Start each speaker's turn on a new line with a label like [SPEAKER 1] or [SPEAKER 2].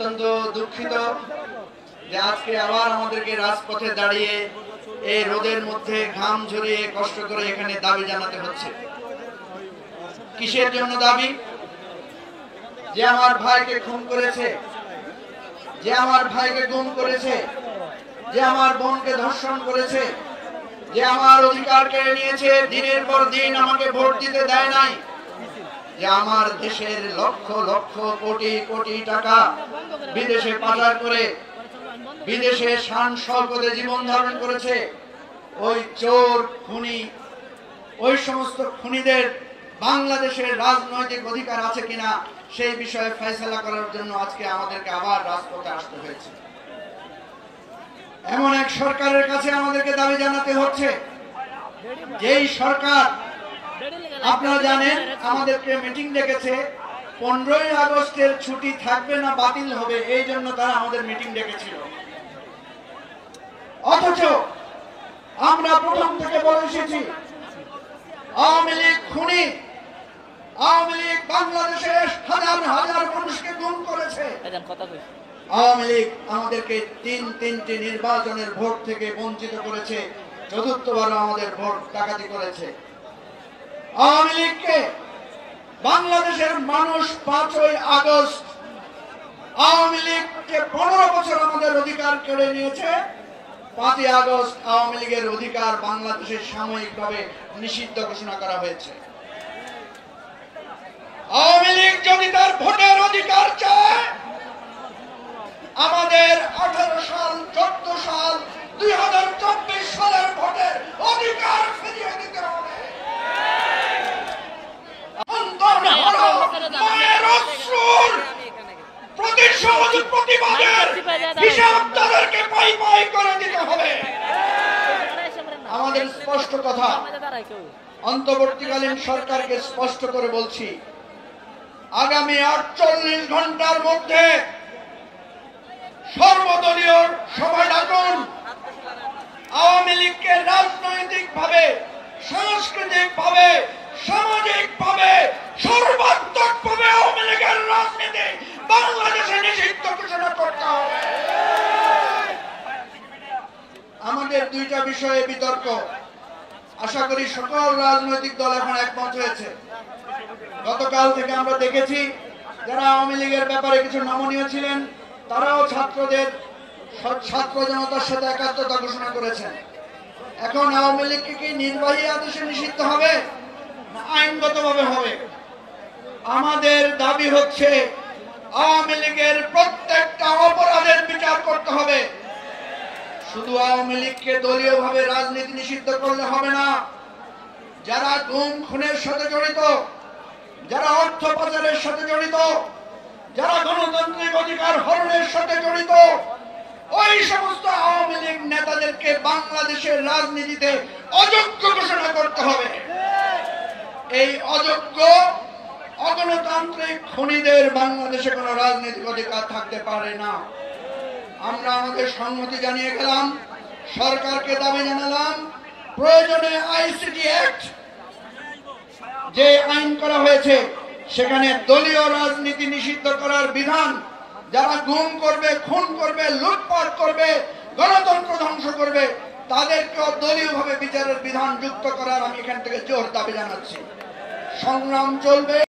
[SPEAKER 1] অত্যন্ত দুঃখিত যে আজকে আবার আমাদেরকে রাজপথে দাঁড়িয়ে এই রোদের মধ্যে ঘাম ঝরিয়ে কষ্ট করে এখানে দাবি জানাতে হচ্ছে। কিসের জন্য দাবি? যে আমার ভাইকে খুন করেছে, যে আমার ভাইকে গুম করেছে, যে আমার বোনকে ধর্ষণ করেছে, যে আমার অধিকার কেড়ে নিয়েছে, দিনের পর দিন আমাকে ভোট দিতে দেয় নাই, যে আমার দেশের লক্ষ লক্ষ কোটি কোটি টাকা বিদেশে পাচার করে বিদেশে শান শওকতে জীবন ধারণ করেছে, ওই চোর খুনি, ওই সমস্ত খুনিদের বাংলাদেশের রাজনৈতিক অধিকার আছে কিনা সেই বিষয়ে ফয়সালা করার জন্য আজকে আমাদেরকে আবার রাজপথে আসতে হয়েছে। এমন এক সরকারের কাছে আমাদেরকে দাবি জানাতে হচ্ছে, যেই সরকার, আপনারা জানেন আমাদেরকে মিটিং ডেকেছে, 15ই আগস্টের ছুটি থাকবে না বাতিল হবে, এই জন্য তারা আমাদের মিটিং ডেকেছিল। অথচ আমরা প্রথম থেকে বলে এসেছি, আওয়ামী লীগ খুনি, আওয়ামী লীগ বাংলাদেশের হাজার হাজার মানুষকে গুম করেছে, আওয়ামী লীগ আমাদেরকে তিনটি নির্বাচনের ভোট থেকে বঞ্চিত করেছে, চতুর্থবার আমাদের ভোট ডাকাতি করেছে। আওয়ামী লীগকে বাংলাদেশের মানুষ 5ই আগস্ট আওয়ামী লীগকে 15 বছর আমাদের অধিকার কেড়ে নিয়েছে। 5ই আগস্ট আওয়ামী লীগের অধিকার বাংলাদেশের সাময়িকভাবে নিষিদ্ধ ঘোষণা করা হয়েছে। আওয়ামী লীগ যদি তার ভোটের অধিকার চায়, আমাদের 18 সাল, 14 সাল, 2024 সালের ভোটের অধিকার ফিরিয়ে দিতে হবে। মায়ের অশ্রুর প্রতিশোধ প্রতিবাদের হিসাব তাদেরকে পাই পাই করে দিতে হবে। আমাদের স্পষ্ট কথা, অন্তর্বর্তীকালীন সরকারকে স্পষ্ট করে বলছি, আগামী 48 ঘন্টার মধ্যে সর্বদলীয় সভা ডাকুন। আওয়ামী লীগকে রাজনৈতিকভাবে, সাংস্কৃতিকভাবে, সামাজিকভাবে, সর্বাত্মকভাবে আওয়ামী লীগের রাজনীতি বাংলাদেশে নিষিদ্ধ ঘোষণা করতে হবে। আমাদের 2টা বিষয়ে বিতর্ক, আশা করি সকল রাজনৈতিক দল এখন একমত হয়েছে। গতকাল থেকে আমরা দেখেছি যারা আওয়ামী লীগের ব্যাপারে কিছু নমনীয় ছিলেন, তারাও ছাত্র জনতার সাথে একাত্মতা ঘোষণা করেছেন। এখন আওয়ামী লীগকে কি নির্বাহী আদেশে নিষিদ্ধ হবে না আইনগতভাবে হবে? আমাদের দাবি হচ্ছে আওয়ামী লীগের প্রত্যেকটা অপরাধের বিচার করতে হবে। শুধু আওয়ামী লীগকে দলীয়ভাবে রাজনীতি নিষিদ্ধ করলে হবে না। যারা গুম খুনের সাথে জড়িত, যারা অর্থ পাচারের সাথে জড়িত, যারা গণতান্ত্রিক অধিকার হরণের সাথে জড়িত, ওই সমস্ত আওয়ামী লীগ নেতাদেরকে বাংলাদেশের রাজনীতিতে অযোগ্য ঘোষণা করতে হবে। এই অযোগ্য অগণতান্ত্রিক খুনিদের বাংলাদেশে কোনো রাজনৈতিক অধিকার থাকতে পারে না। আমরা আমাদের সম্মতি জানিয়ে গেলাম, সরকারকে দাবি জানালাম, প্রয়োজনে আইসিটি অ্যাক্ট যে আইন করা হয়েছে সেখানে দলীয় রাজনীতি নিষিদ্ধ করার বিধান, যারা গুম করবে, খুন করবে, লুটপাট করবে, গণতন্ত্র ধ্বংস করবে, তাদেরকেও দলীয়ভাবে বিচারের বিধান যুক্ত করার আমি এখান থেকে জোর দাবি জানাচ্ছি। সংগ্রাম চলবে।